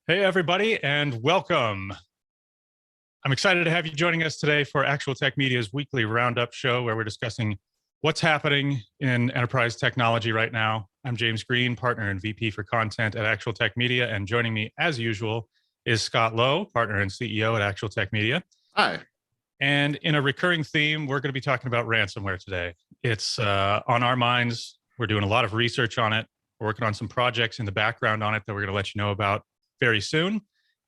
Hey, everybody, and welcome. I'm excited to have you joining us today for Actual Tech Media's weekly Roundup show, where we're discussing what's happening in enterprise technology right now. I'm James Green, partner and VP for content at Actual Tech Media, and joining me, as usual, is Scott Lowe, partner and CEO at Actual Tech Media. Hi. And in a recurring theme, we're going to be talking about ransomware today. It's on our minds. We're doing a lot of research on it. We're working on some projects in the background on it that we're going to let you know about very soon.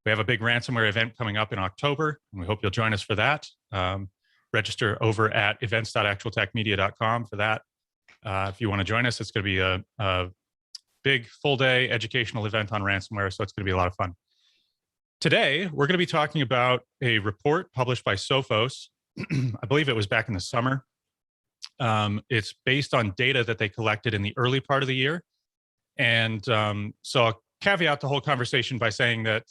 We have a big ransomware event coming up in October, and we hope you'll join us for that. Register over at events.actualtechmedia.com for that. If you want to join us, it's going to be a big full-day educational event on ransomware, so it's going to be a lot of fun. Today, we're going to be talking about a report published by Sophos. I believe it was back in the summer. It's based on data that they collected in the early part of the year. And so I'll caveat the whole conversation by saying that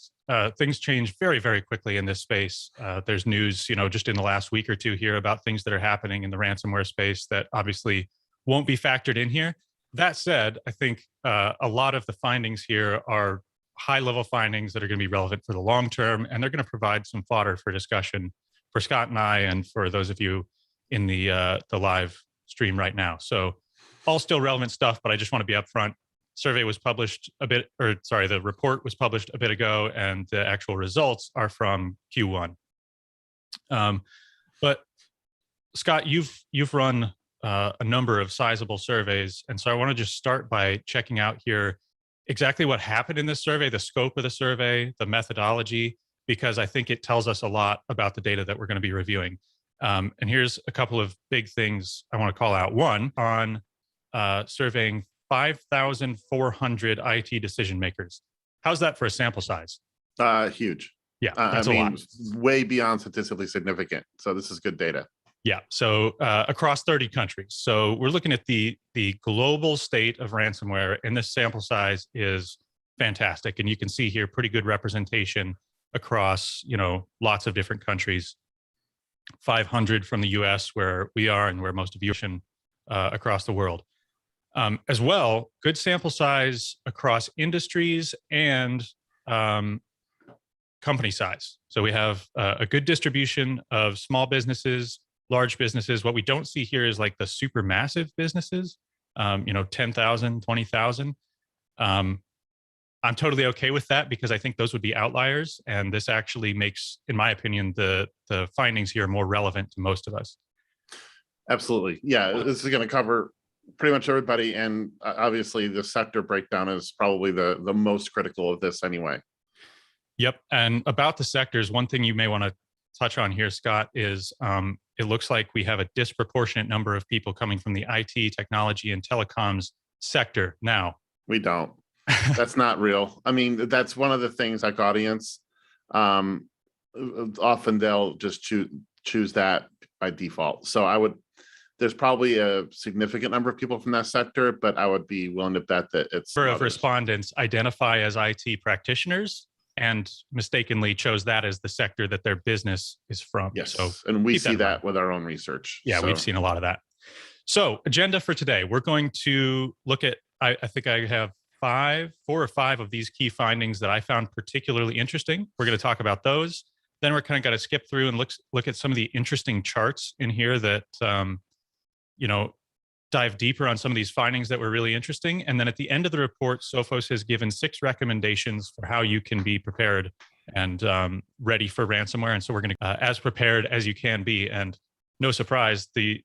things change very, very quickly in this space. There's news, just in the last week or two here about things that are happening in the ransomware space that obviously won't be factored in here. That said, I think a lot of the findings here are high-level findings that are going to be relevant for the long term, and they're going to provide some fodder for discussion for Scott and I, and for those of you in the live stream right now. So all still relevant stuff, but I just want to be upfront. Survey was published the report was published a bit ago, and the actual results are from Q1. But Scott, you've run a number of sizable surveys, and so I want to just start by checking out here exactly what happened in this survey, the scope of the survey, the methodology, because I think it tells us a lot about the data that we're going to be reviewing. And here's a couple of big things I want to call out. One, on surveying 5,400 IT decision makers. How's that for a sample size? Huge. Yeah, that's a lot. Way beyond statistically significant. So this is good data. Yeah, so across 30 countries. So we're looking at the global state of ransomware, and this sample size is fantastic. And you can see here pretty good representation across, lots of different countries. 500 from the US, where we are and where most of you are across the world. As well, good sample size across industries and company size. So we have a good distribution of small businesses, large businesses. What we don't see here is like the super massive businesses, 10,000, 20,000. I'm totally okay with that because I think those would be outliers. And this actually makes, in my opinion, the findings here more relevant to most of us. Absolutely. Yeah, this is going to cover pretty much everybody. And obviously the sector breakdown is probably the most critical of this anyway. Yep. And about the sectors, one thing you may want to touch on here, Scott, is it looks like we have a disproportionate number of people coming from the IT, technology, and telecoms sector now. We don't. That's not real. I mean, that's one of the things like audience. Often they'll just choose that by default. So there's probably a significant number of people from that sector, but I would be willing to bet that it's number of respondents identify as IT practitioners and mistakenly chose that as the sector that their business is from. Yes, so and we see that with our own research. Yeah, we've seen a lot of that. So agenda for today, we're going to look at, I think I have 4 or 5 of these key findings that I found particularly interesting. We're going to talk about those. Then we're kind of got to skip through and look at some of the interesting charts in here that, dive deeper on some of these findings that were really interesting. And then at the end of the report, Sophos has given 6 recommendations for how you can be prepared and ready for ransomware. And so we're going to as prepared as you can be. And no surprise, the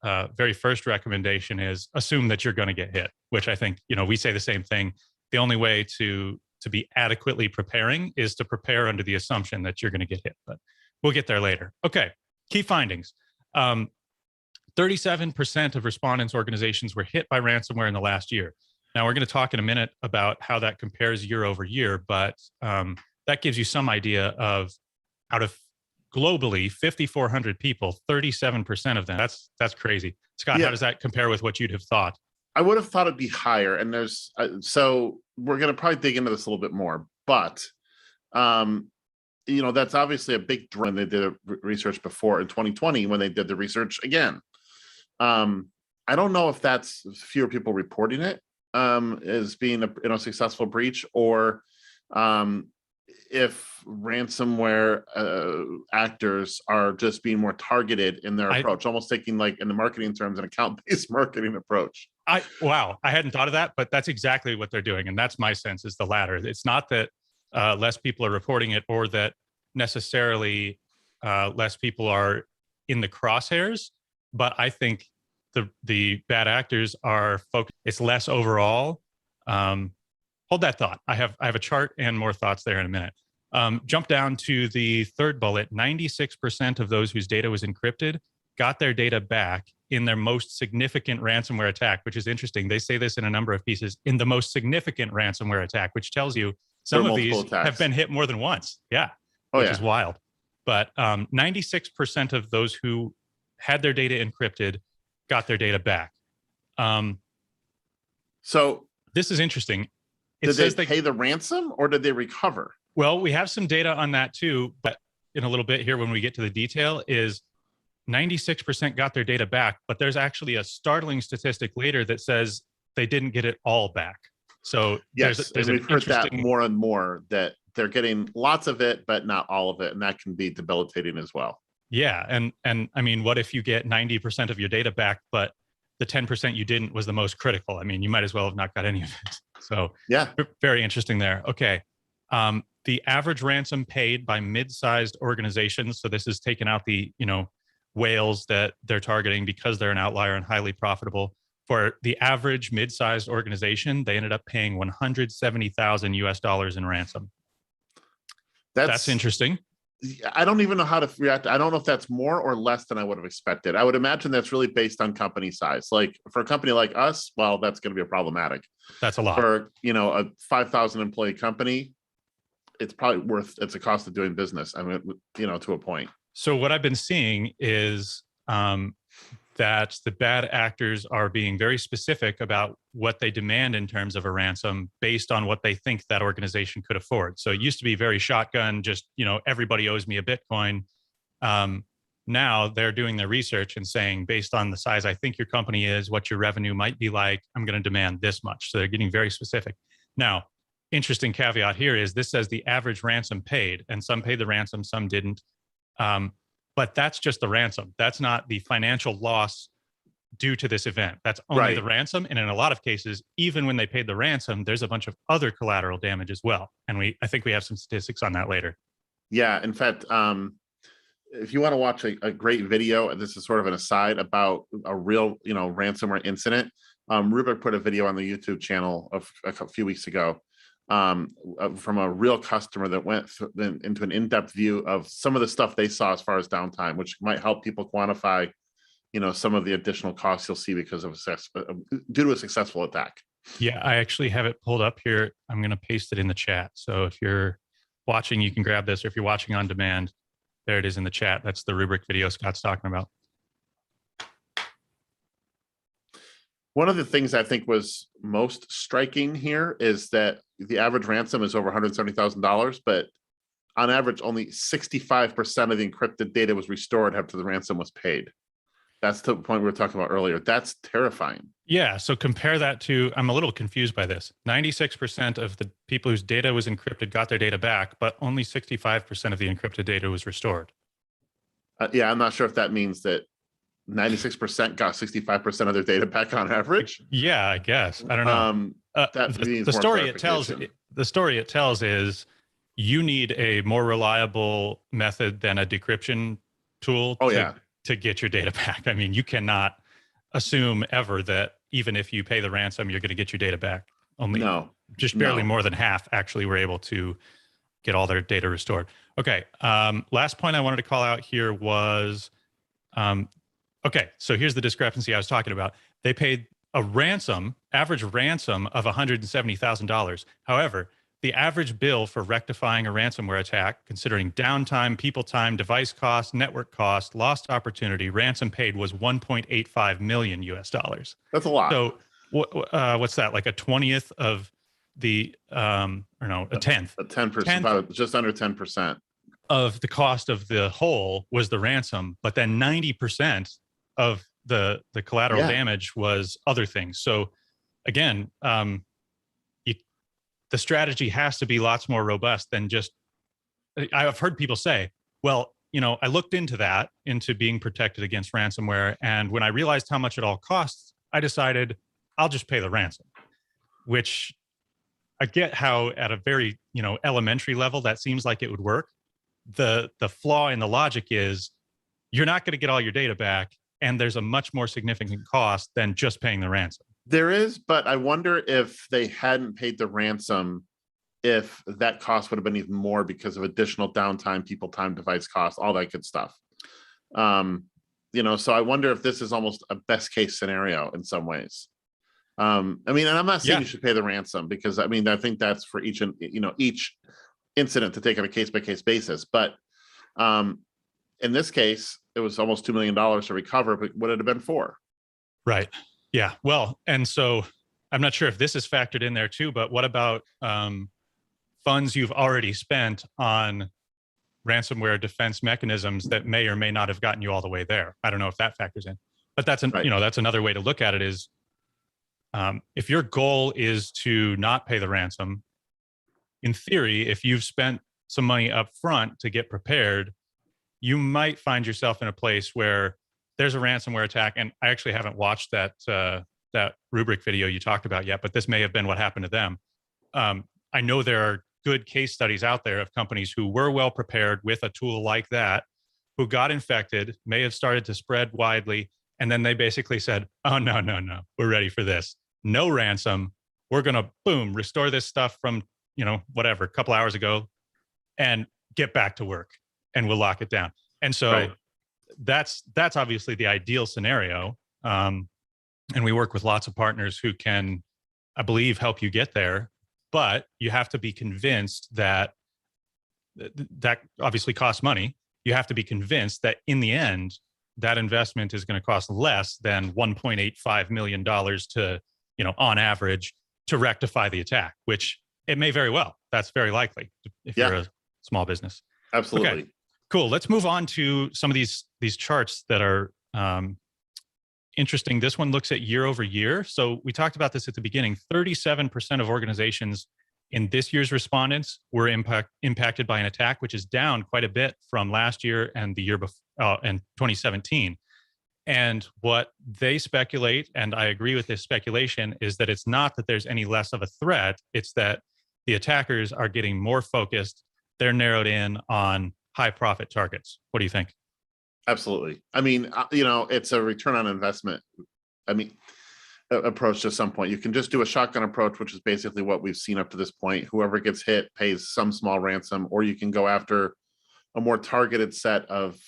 very first recommendation is assume that you're going to get hit, which I think, we say the same thing. The only way to be adequately preparing is to prepare under the assumption that you're going to get hit, but we'll get there later. Okay, key findings. 37% of respondents' organizations were hit by ransomware in the last year. Now, we're going to talk in a minute about how that compares year over year, but that gives you some idea of out of globally 5,400 people, 37% of them. That's crazy. Scott, How does that compare with what you'd have thought? I would have thought it'd be higher. And there's so we're going to probably dig into this a little bit more, but that's obviously a big draw. They did research before in 2020 when they did the research again. I don't know if that's fewer people reporting it as being a successful breach, or if ransomware actors are just being more targeted in their approach, almost taking, like in the marketing terms, an account-based marketing approach. Wow, I hadn't thought of that, but that's exactly what they're doing. And that's my sense, is the latter. It's not that less people are reporting it, or that necessarily less people are in the crosshairs, but I think the bad actors are focused. It's less overall. Hold that thought. I have a chart and more thoughts there in a minute. Jump down to the third bullet. 96% of those whose data was encrypted got their data back in their most significant ransomware attack, which is interesting. They say this in a number of pieces, in the most significant ransomware attack, which tells you some of these have been hit more than once. Yeah, which is wild. But 96% of those who had their data encrypted got their data back. So this is interesting. Did they pay the ransom, or did they recover? Well, we have some data on that too, but in a little bit here when we get to the detail, is 96% got their data back, but there's actually a startling statistic later that says they didn't get it all back. So yes, there's we've heard that more and more, that they're getting lots of it, but not all of it, and that can be debilitating as well. Yeah, and I mean, what if you get 90% of your data back, but the 10% you didn't was the most critical? I mean, you might as well have not got any of it. So yeah, very interesting there. Okay. The average ransom paid by mid-sized organizations, so this is taking out the whales that they're targeting because they're an outlier and highly profitable. For the average mid-sized organization, they ended up paying $170,000 in ransom. That's interesting. I don't even know how to react. I don't know if that's more or less than I would have expected. I would imagine that's really based on company size. Like for a company like us, well, that's going to be problematic. That's a lot. For a 5,000 employee company, it's probably it's a cost of doing business. I mean, to a point. So what I've been seeing is that the bad actors are being very specific about what they demand in terms of a ransom based on what they think that organization could afford. So it used to be very shotgun, just, everybody owes me a Bitcoin. Now they're doing their research and saying, based on the size I think your company is, what your revenue might be like, I'm going to demand this much. So they're getting very specific. Now, interesting caveat here is this says the average ransom paid, and some paid the ransom, some didn't. But that's just the ransom. That's not the financial loss due to this event. That's only the ransom. And in a lot of cases, even when they paid the ransom, there's a bunch of other collateral damage as well. And I think we have some statistics on that later. Yeah. In fact, if you want to watch a great video, and this is sort of an aside about a real, ransomware incident, Rubik put a video on the YouTube channel a few weeks ago from a real customer that went into an in-depth view of some of the stuff they saw as far as downtime, which might help people quantify, some of the additional costs you'll see because of due to a successful attack. Yeah, I actually have it pulled up here. I'm going to paste it in the chat. So if you're watching, you can grab this, or if you're watching on demand, there it is in the chat. That's the Rubrik video Scott's talking about. One of the things I think was most striking here is that the average ransom is over $170,000, but on average, only 65% of the encrypted data was restored after the ransom was paid. That's the point we were talking about earlier. That's terrifying. Yeah. So compare that to, I'm a little confused by this. 96% of the people whose data was encrypted got their data back, but only 65% of the encrypted data was restored. Yeah, I'm not sure if that means that 96% got 65% of their data back on average. Yeah, I guess. I don't know. The story it tells is you need a more reliable method than a decryption tool to get your data back. I mean, you cannot assume ever that even if you pay the ransom, you're going to get your data back. Just barely more than half actually were able to get all their data restored. Okay. Last point I wanted to call out here was, okay, so here's the discrepancy I was talking about. They paid a average ransom of $170,000. However, the average bill for rectifying a ransomware attack, considering downtime, people time, device costs, network costs, lost opportunity, ransom paid was $1.85 million. That's a lot. So what's that, like a 20th of the, or no, a 10th? A 10%, about just under 10%. Of the cost of the whole was the ransom, but then 90% of the collateral damage was other things. So again, the strategy has to be lots more robust than just, I've heard people say, well, I looked into being protected against ransomware. And when I realized how much it all costs, I decided I'll just pay the ransom, which I get how at a very, elementary level, that seems like it would work. The flaw in the logic is you're not going to get all your data back. And there's a much more significant cost than just paying the ransom. There is, but I wonder if they hadn't paid the ransom, if that cost would have been even more because of additional downtime, people time, device cost, all that good stuff. So I wonder if this is almost a best case scenario in some ways. And I'm not saying you should pay the ransom, because I think that's for each incident to take on a case by case basis. But in this case, it was almost $2 million to recover, but would it have been for? Right. Yeah. Well, and so I'm not sure if this is factored in there too, but what about funds you've already spent on ransomware defense mechanisms that may or may not have gotten you all the way there? I don't know if that factors in, but that's that's another way to look at it is, if your goal is to not pay the ransom, in theory, if you've spent some money up front to get prepared, you might find yourself in a place where there's a ransomware attack. And I actually haven't watched that Rubrik video you talked about yet, but this may have been what happened to them. I know there are good case studies out there of companies who were well prepared with a tool like that, who got infected, may have started to spread widely, and then they basically said, oh, no, we're ready for this. No ransom. We're going to, boom, restore this stuff from, whatever, a couple hours ago and get back to work, and we'll lock it down. And so that's obviously the ideal scenario. And we work with lots of partners who can, I believe, help you get there. But you have to be convinced that obviously costs money. You have to be convinced that in the end, that investment is going to cost less than $1.85 million to, on average, to rectify the attack, which it may very well. That's very likely if you're a small business. Absolutely. Okay, cool. Let's move on to some of these charts that are interesting. This one looks at year over year. So we talked about this at the beginning. 37% of organizations in this year's respondents were impacted by an attack, which is down quite a bit from last year and the year before, and 2017. And what they speculate, and I agree with this speculation, is that it's not that there's any less of a threat. It's that the attackers are getting more focused. They're narrowed in on high profit targets. What do you think? Absolutely. It's a return on investment. Approach to some point. You can just do a shotgun approach, which is basically what we've seen up to this point. Whoever gets hit pays some small ransom, or you can go after a more targeted set of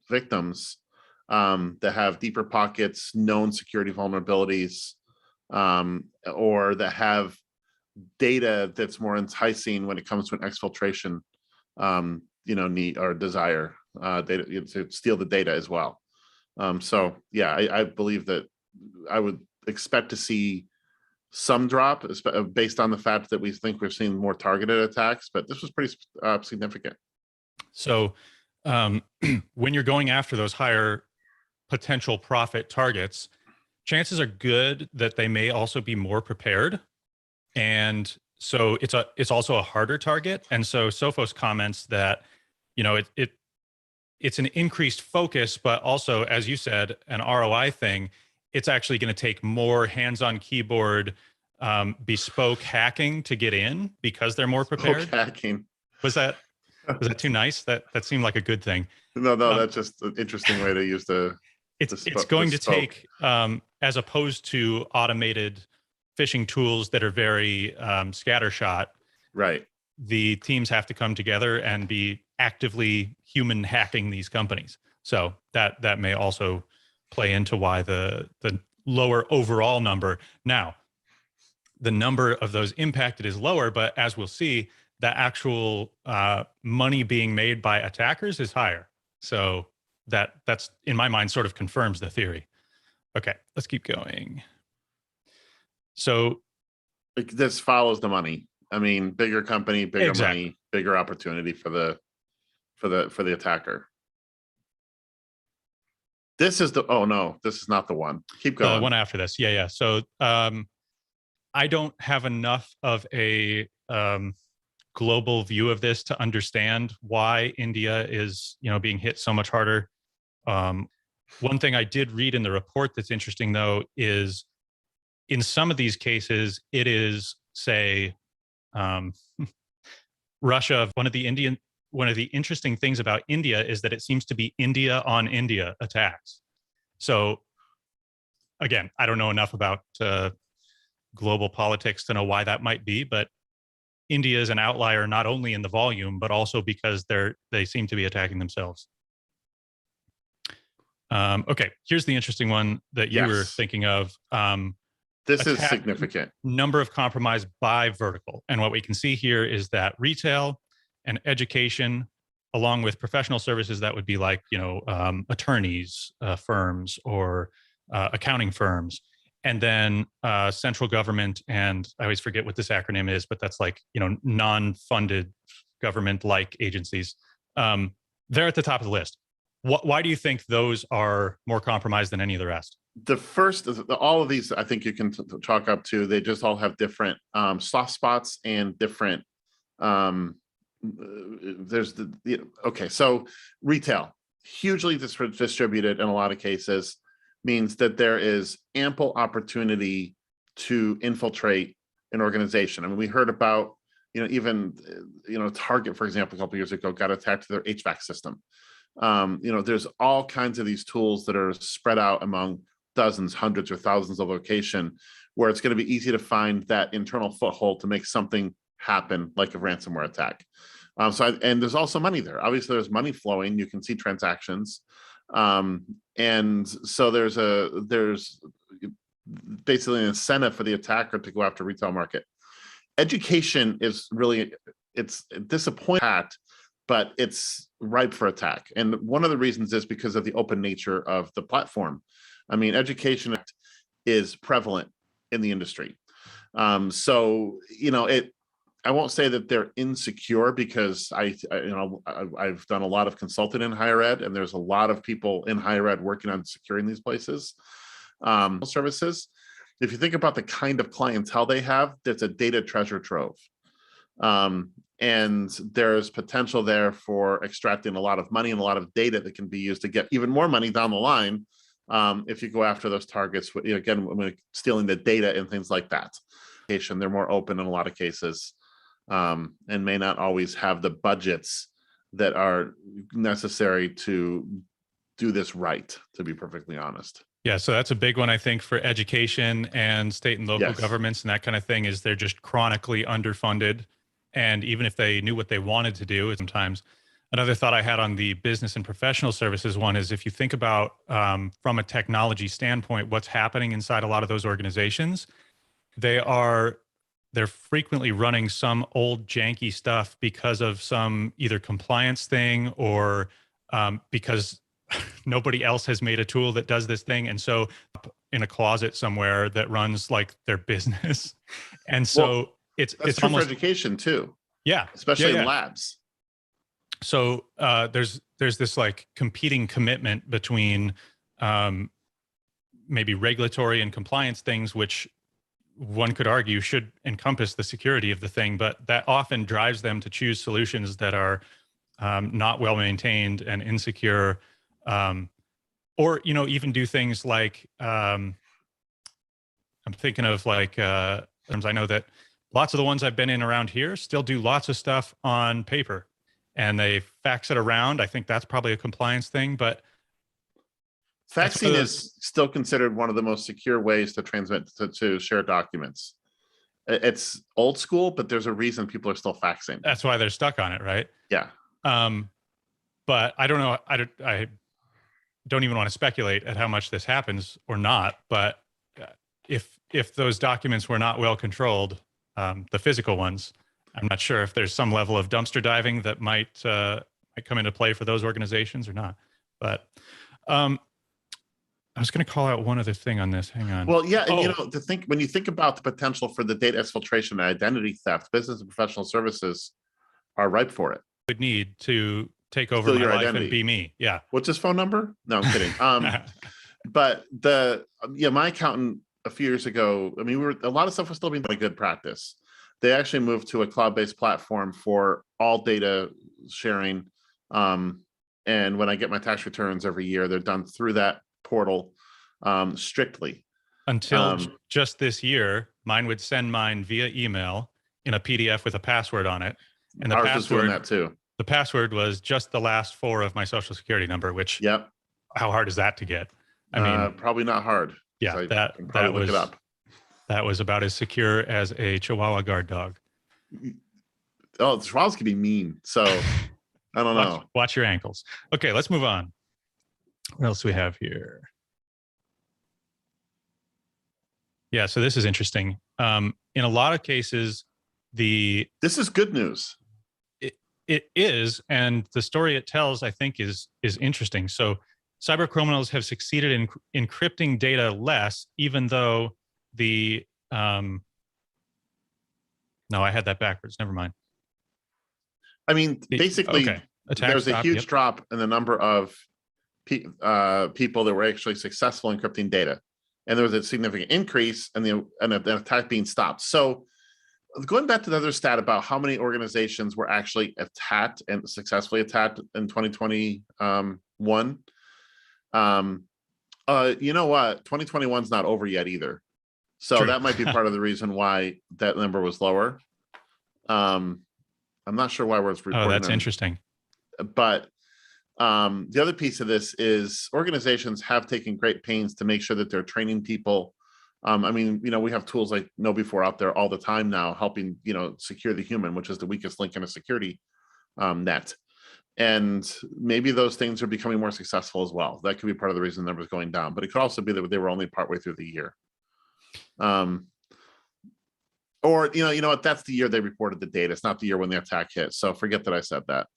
victims that have deeper pockets, known security vulnerabilities, or that have data that's more enticing when it comes to an exfiltration need or desire data, to steal the data as well. I believe that I would expect to see some drop based on the fact that we think we're seeing more targeted attacks, but this was pretty significant. So when you're going after those higher potential profit targets, chances are good that they may also be more prepared. And so it's also a harder target. And so Sophos comments that, it's an increased focus, but also, as you said, an ROI thing. It's actually going to take more hands-on keyboard, bespoke hacking to get in because they're more prepared. Hacking. Was that too nice? That seemed like a good thing. No, that's just an interesting way to use the. It's going to take, as opposed to automated phishing tools that are very scattershot. Right. The teams have to come together and be actively human hacking these companies. So that may also play into why the lower overall number. Now, the number of those impacted is lower, but as we'll see, the actual money being made by attackers is higher. So that's in my mind sort of confirms the theory. Okay, let's keep going. So this follows the money. Bigger company, bigger money, bigger opportunity for the attacker. This is this is not the one. Keep going. The one after this. Yeah. So I don't have enough of a global view of this to understand why India is, being hit so much harder. One thing I did read in the report that's interesting, though, is in some of these cases, it is, say, um, Russia. One of the interesting things about India is that it seems to be India on India attacks. So, again, I don't know enough about global politics to know why that might be, but India is an outlier not only in the volume, but also because they seem to be attacking themselves. Okay, here's the interesting one that you were thinking of. This is significant. Number of compromise by vertical. And what we can see here is that retail and education, along with professional services, that would be like, attorneys, firms, or accounting firms. And then central government, and I always forget what this acronym is, but that's like, non-funded government-like agencies. They're at the top of the list. Why do you think those are more compromised than any of the rest? The first, all of these, I think you can chalk up to, they just all have different soft spots and different, okay, so retail, hugely distributed in a lot of cases, means that there is ample opportunity to infiltrate an organization. I mean, we heard about, even, Target, for example, a couple of years ago, got attacked to their HVAC system. There's all kinds of these tools that are spread out among dozens, hundreds, or thousands of locations where it's going to be easy to find that internal foothold to make something happen, like a ransomware attack. And there's also money there. Obviously, there's money flowing. You can see transactions. And so there's basically an incentive for the attacker to go after retail market. Education is really, it's disappointing, but it's ripe for attack. And one of the reasons is because of the open nature of the platform. I mean, education is prevalent in the industry. So, I won't say that they're insecure, because I've done a lot of consulting in higher ed, and there's a lot of people in higher ed working on securing these places, services. If you think about the kind of clientele they have, that's a data treasure trove. And there's potential there for extracting a lot of money and a lot of data that can be used to get even more money down the line, if you go after those targets, again, stealing the data and things like that. They're more open in a lot of cases, and may not always have the budgets that are necessary to do this right, to be perfectly honest. Yeah, so that's a big one, I think, for education and state and local governments and that kind of thing, is they're just chronically underfunded. And even if they knew what they wanted to do, sometimes. Another thought I had on the business and professional services one is, if you think about from a technology standpoint, what's happening inside a lot of those organizations, they're frequently running some old janky stuff because of some either compliance thing or because nobody else has made a tool that does this thing. And so in a closet somewhere that runs like their business. And so it's true almost for education too. Yeah. Especially in labs. So there's this like competing commitment between maybe regulatory and compliance things, which one could argue should encompass the security of the thing, but that often drives them to choose solutions that are not well maintained and insecure, or even do things like I'm thinking of like I know that lots of the ones I've been in around here still do lots of stuff on paper, and they fax it around. I think that's probably a compliance thing, but faxing is still considered one of the most secure ways to transmit, to share documents. It's old school, but there's a reason people are still faxing. That's why they're stuck on it, right? Yeah. But I don't know. I don't even want to speculate at how much this happens or not. But if those documents were not well controlled, the physical ones, I'm not sure if there's some level of dumpster diving that might come into play for those organizations or not. But I was going to call out one other thing on this. Hang on. Well, yeah, and when you think about the potential for the data exfiltration and identity theft, business and professional services are ripe for it. Would need to take over my life identity and be me. Yeah. What's his phone number? No, I'm kidding. But my accountant a few years ago, I mean, a lot of stuff was still being done in good practice. They actually moved to a cloud-based platform for all data sharing. And when I get my tax returns every year, they're done through that portal strictly. Until just this year, mine would send mine via email in a PDF with a password on it. And the ours was doing password, that too. the password was just the last 4 of my social security number, which Yep. how hard is that to get? I mean, probably not hard. yeah, I that can probably look it up. That was about as secure as a Chihuahua guard dog. Oh, the Chihuahuas can be mean. So I don't know. Watch your ankles. Okay, let's move on. What else do we have here? Yeah, so this is interesting. In a lot of cases, this is good news. It is, and the story it tells, I think, is interesting. So cyber criminals have succeeded in encrypting data less, even though the no, I had that backwards. Never mind. I mean, basically, okay. There's a huge drop in the number of people that were actually successful in encrypting data, and there was a significant increase in the attack being stopped. So going back to the other stat about how many organizations were actually attacked and successfully attacked in 2021, you know what? 2021 is not over yet either. So True. That might be part of the reason why that number was lower. I'm not sure why we're reporting. Oh, that's interesting. But the other piece of this is organizations have taken great pains to make sure that they're training people. I mean, we have tools like KnowBe4 out there all the time now, helping secure the human, which is the weakest link in a security net. And maybe those things are becoming more successful as well. That could be part of the reason the numbers going down, but it could also be that they were only partway through the year. Or you know what? That's the year they reported the data. It's not the year when the attack hit. So forget that I said that.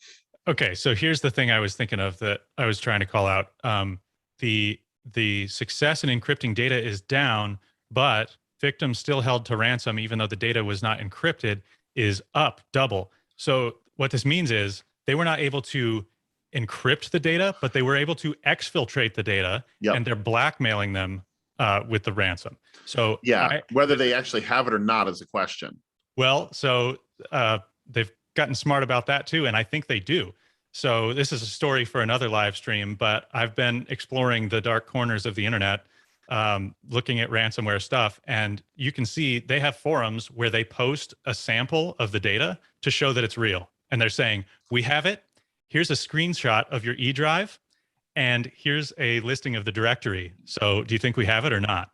Okay, so here's the thing I was thinking of that I was trying to call out. The success in encrypting data is down, but victims still held to ransom, even though the data was not encrypted, is up double. So what this means is they were not able to encrypt the data, but they were able to exfiltrate the data, and they're blackmailing them with the ransom. So yeah, whether they actually have it or not is a question. Well, so they've gotten smart about that too, and I think they do. So this is a story for another live stream, but I've been exploring the dark corners of the internet, looking at ransomware stuff, and you can see they have forums where they post a sample of the data to show that it's real. And they're saying, we have it. Here's a screenshot of your E drive, and here's a listing of the directory. So do you think we have it or not?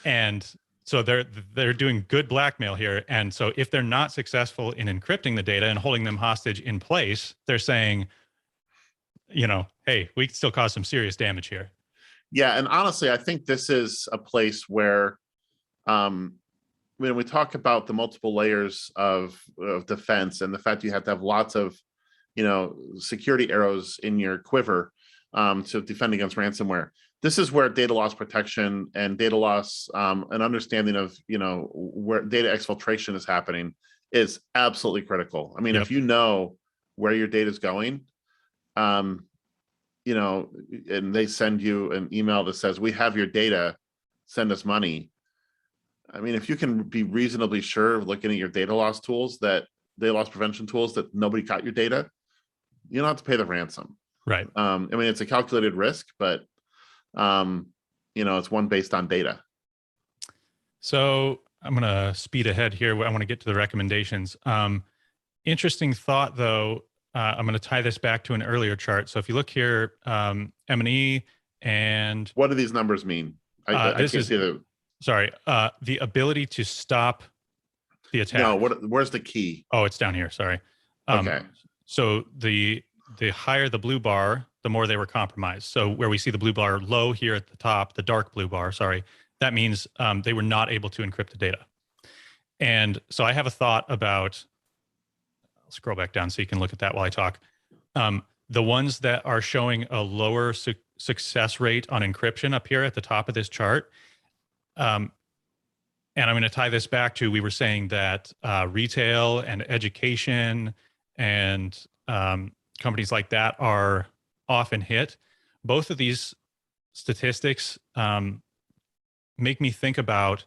And so they're doing good blackmail here. And so if they're not successful in encrypting the data and holding them hostage in place, they're saying, hey, we can still cause some serious damage here. Yeah. And honestly, I think this is a place where when we talk about the multiple layers of defense and the fact you have to have lots of, security arrows in your quiver to defend against ransomware. This is where data loss protection and data loss, an understanding of, where data exfiltration is happening is absolutely critical. I mean, if you know where your data is going, and they send you an email that says, we have your data, send us money. I mean, if you can be reasonably sure looking at your data loss tools, that data loss prevention tools, that nobody got your data, you don't have to pay the ransom. Right. I mean, it's a calculated risk, but it's one based on data. So I'm going to speed ahead here. I want to get to the recommendations. Interesting thought, though. I'm going to tie this back to an earlier chart. So if you look here, M&E and... What do these numbers mean? I can't see the... Sorry, the ability to stop the attack. No, where's the key? Oh, it's down here. Sorry. Okay. So the higher the blue bar, the more they were compromised. So where we see the blue bar low here at the top, the dark blue bar, sorry, that means they were not able to encrypt the data. And so I have a thought about, I'll scroll back down so you can look at that while I talk. The ones that are showing a lower success rate on encryption up here at the top of this chart. And I'm going to tie this back to, we were saying that retail and education and companies like that are often hit. Both of these statistics make me think about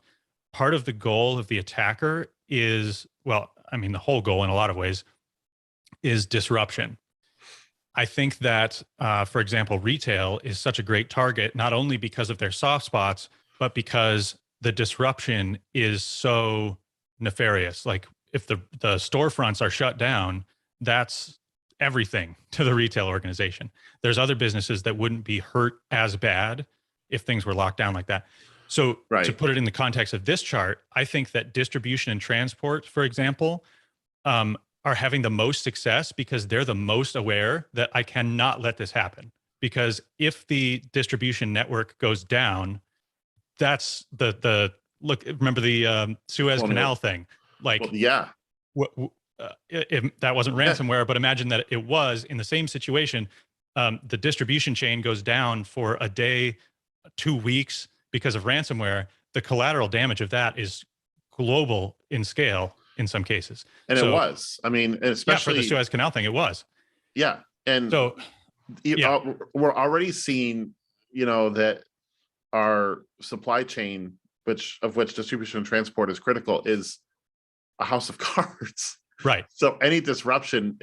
part of the goal of the attacker is, well, I mean, the whole goal in a lot of ways is disruption. I think that, for example, retail is such a great target, not only because of their soft spots, but because the disruption is so nefarious. Like if the storefronts are shut down, that's everything to the retail organization. There's other businesses that wouldn't be hurt as bad if things were locked down like that. So to Right. put it in the context of this chart, I think that distribution and transport, for example, are having the most success because they're the most aware that I cannot let this happen. Because if the distribution network goes down, that's the look. Remember the Suez Canal thing? Like, Well, yeah. That wasn't ransomware, but imagine that it was in the same situation. The distribution chain goes down for a day, 2 weeks because of ransomware. The collateral damage of that is global in scale in some cases. And so, it was. I mean, especially for the Suez Canal thing, it was. Yeah. And so we're already seeing, that our supply chain, which distribution and transport is critical, is a house of cards. Right. So any disruption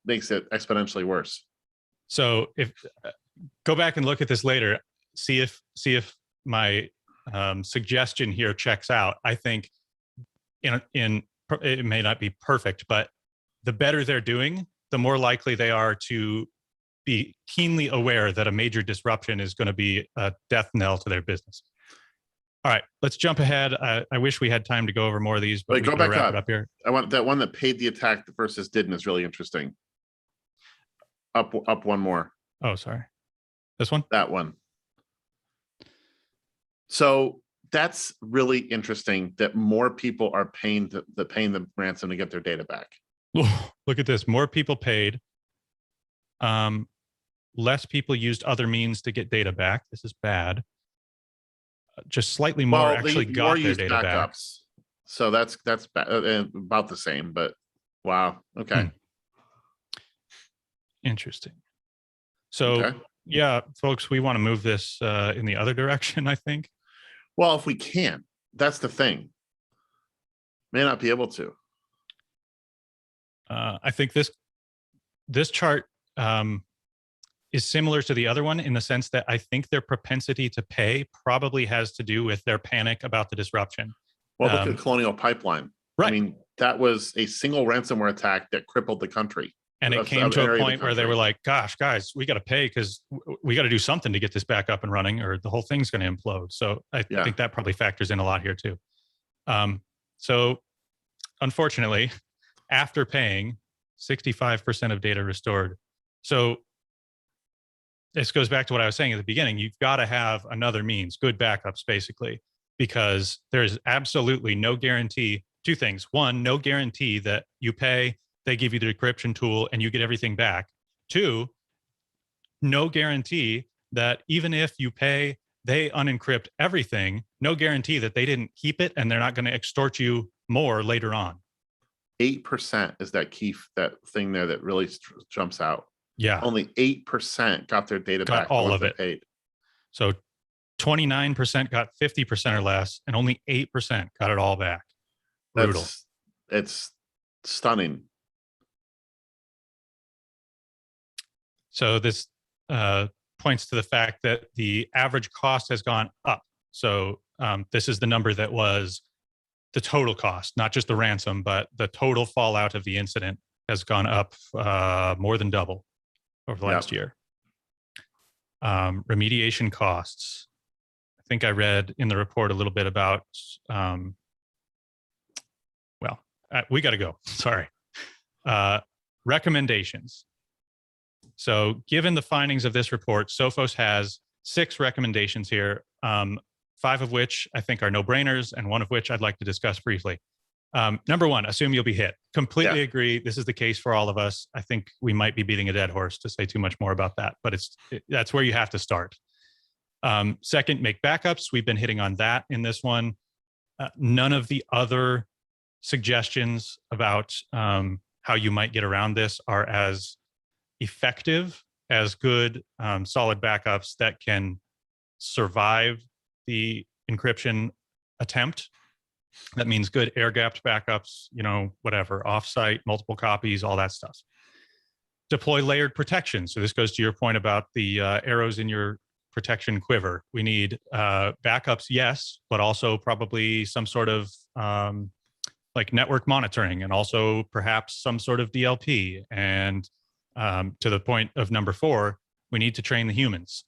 makes it exponentially worse. So if go back and look at this later, see if my suggestion here checks out. I think it may not be perfect, but the better they're doing, the more likely they are to be keenly aware that a major disruption is going to be a death knell to their business. All right, let's jump ahead. I wish we had time to go over more of these, but Wait, we go can back wrap up. it up here. I want that one that paid the attack versus didn't is really interesting. Up one more. Oh, sorry. This one? That one. So that's really interesting that more people are paying the ransom to get their data back. Look at this. More people paid. Less people used other means to get data back. This is bad. Just slightly more actually got their data back. So that's about the same, but wow. Okay. Interesting. So yeah, folks, we want to move this in the other direction, I think. Well, if we can, that's the thing. May not be able to. I think this chart is similar to the other one in the sense that I think their propensity to pay probably has to do with their panic about the disruption. Well, look at Colonial Pipeline. Right. I mean, that was a single ransomware attack that crippled the country. And it came to a point where they were like, gosh, guys, we got to pay because we got to do something to get this back up and running or the whole thing's going to implode. So I think that probably factors in a lot here too. So unfortunately, after paying, 65% of data restored. So this goes back to what I was saying at the beginning. You've got to have another means, good backups, basically, because there's absolutely no guarantee. Two things. One, no guarantee that you pay, they give you the decryption tool and you get everything back. Two, no guarantee that even if you pay, they unencrypt everything. No guarantee that they didn't keep it and they're not going to extort you more later on. 8% is that thing there that really jumps out. Yeah. Only 8% got their data back. All of it. Paid. So 29% got 50% or less, and only 8% got it all back. Brutal. It's stunning. So this points to the fact that the average cost has gone up. So this is the number that was the total cost, not just the ransom, but the total fallout of the incident has gone up more than double over the last year. Remediation costs. I think I read in the report a little bit about, we got to go. Sorry. Recommendations. So given the findings of this report, Sophos has 6 recommendations here, 5 of which I think are no-brainers, and 1 of which I'd like to discuss briefly. Number 1, assume you'll be hit. Completely agree. This is the case for all of us. I think we might be beating a dead horse to say too much more about that, but that's where you have to start. Second, make backups. We've been hitting on that in this one. None of the other suggestions about how you might get around this are as effective as good, solid backups that can survive the encryption attempt. That means good air-gapped backups, whatever, offsite, multiple copies, all that stuff. Deploy layered protection. So this goes to your point about the arrows in your protection quiver. We need backups, yes, but also probably some sort of like network monitoring, and also perhaps some sort of DLP. And to the point of number 4, we need to train the humans.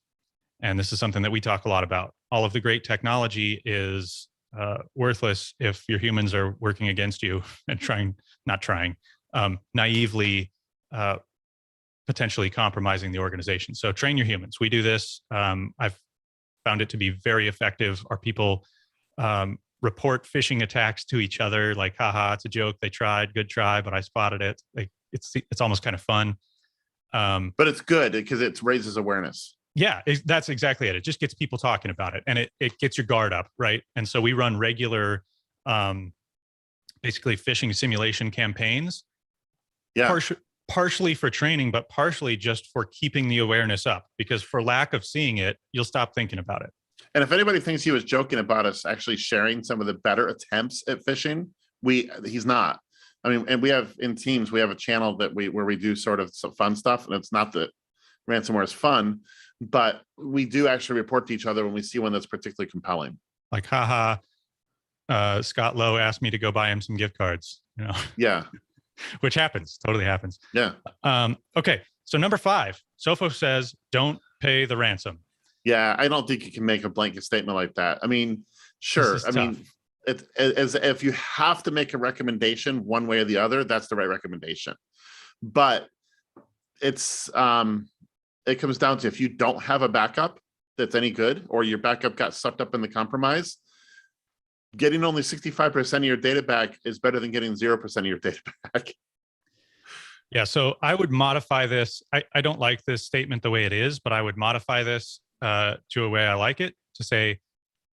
And this is something that we talk a lot about. All of the great technology is worthless if your humans are working against you and naively potentially compromising the organization. So train your humans. We do this. I've found it to be very effective. Our people report phishing attacks to each other, like, haha, it's a joke. They tried, good try, but I spotted it. Like, it's almost kind of fun. But it's good because it raises awareness. Yeah, that's exactly it. It just gets people talking about it, and it gets your guard up, right? And so we run regular, basically phishing simulation campaigns. Yeah. Partially for training, but partially just for keeping the awareness up, because for lack of seeing it, you'll stop thinking about it. And if anybody thinks he was joking about us actually sharing some of the better attempts at phishing, he's not. I mean, and we have in Teams, we have a channel where we do sort of some fun stuff, and it's not that ransomware is fun, but we do actually report to each other when we see one that's particularly compelling. Like, haha, Scott Lowe asked me to go buy him some gift cards, Yeah. Which happens, totally happens. Yeah. Okay, so number 5, Sophos says, don't pay the ransom. Yeah, I don't think you can make a blanket statement like that. I mean, sure. I mean, if you have to make a recommendation one way or the other, that's the right recommendation. But it comes down to, if you don't have a backup that's any good, or your backup got sucked up in the compromise, getting only 65% of your data back is better than getting 0% of your data back. Yeah, so I would modify this. I don't like this statement the way it is, but I would modify this to a way I like it, to say,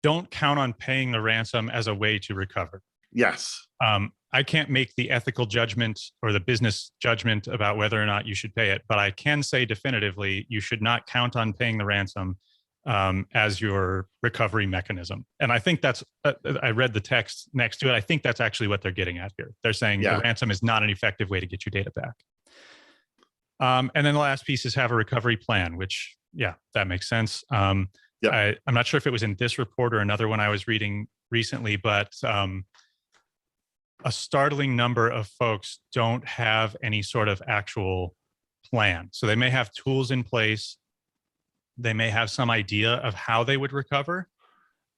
don't count on paying the ransom as a way to recover. Yes. I can't make the ethical judgment or the business judgment about whether or not you should pay it, but I can say definitively, you should not count on paying the ransom as your recovery mechanism. And I think that's, I read the text next to it. I think that's actually what they're getting at here. They're saying the ransom is not an effective way to get your data back. And then the last piece is have a recovery plan, which, yeah, that makes sense. I'm not sure if it was in this report or another one I was reading recently, but a startling number of folks don't have any sort of actual plan. So they may have tools in place. They may have some idea of how they would recover,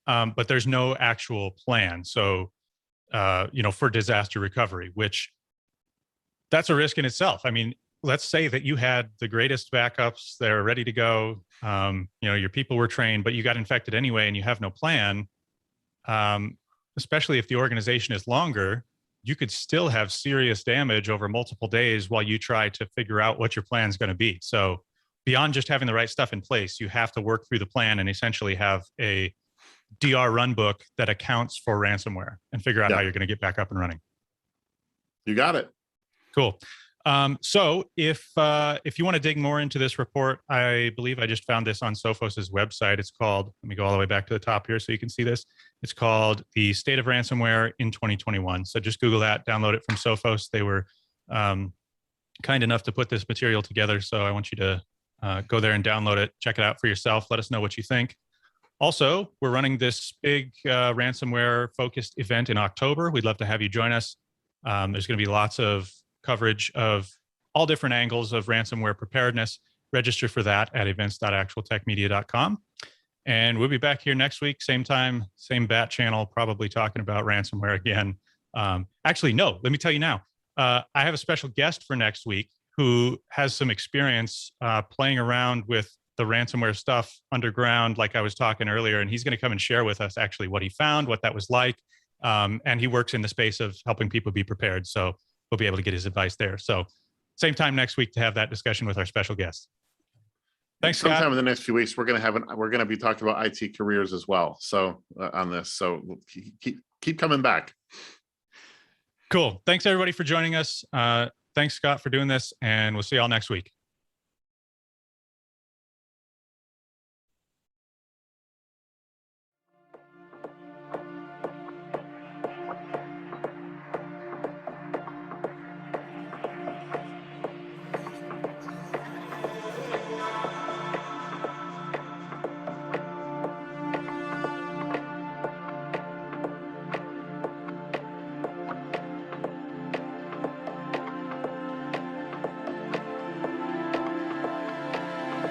but there's no actual plan. So, for disaster recovery, which that's a risk in itself. I mean, let's say that you had the greatest backups, they're ready to go. Your people were trained, but you got infected anyway, and you have no plan. Especially if the organization is longer, you could still have serious damage over multiple days while you try to figure out what your plan is going to be. So beyond just having the right stuff in place, you have to work through the plan and essentially have a DR run book that accounts for ransomware and figure out how you're going to get back up and running. You got it. Cool. So if you want to dig more into this report, I believe I just found this on Sophos's website. It's called, let me go all the way back to the top here so you can see this. It's called The State of Ransomware in 2021. So just Google that, download it from Sophos. They were kind enough to put this material together. So I want you to go there and download it, check it out for yourself. Let us know what you think. Also, we're running this big ransomware focused event in October. We'd love to have you join us. There's going to be lots of coverage of all different angles of ransomware preparedness. Register for that at events.actualtechmedia.com. And we'll be back here next week, same time, same bat channel, probably talking about ransomware again. Actually, no, let me tell you now. I have a special guest for next week who has some experience playing around with the ransomware stuff underground, like I was talking earlier, and he's going to come and share with us actually what he found, what that was like. And he works in the space of helping people be prepared. So we'll be able to get his advice there. So same time next week to have that discussion with our special guest. Thanks, Scott. Sometime in the next few weeks, we're going to be talking about IT careers as well. So on this, so we'll keep coming back. Cool. Thanks everybody for joining us. Thanks, Scott, for doing this, and we'll see you all next week.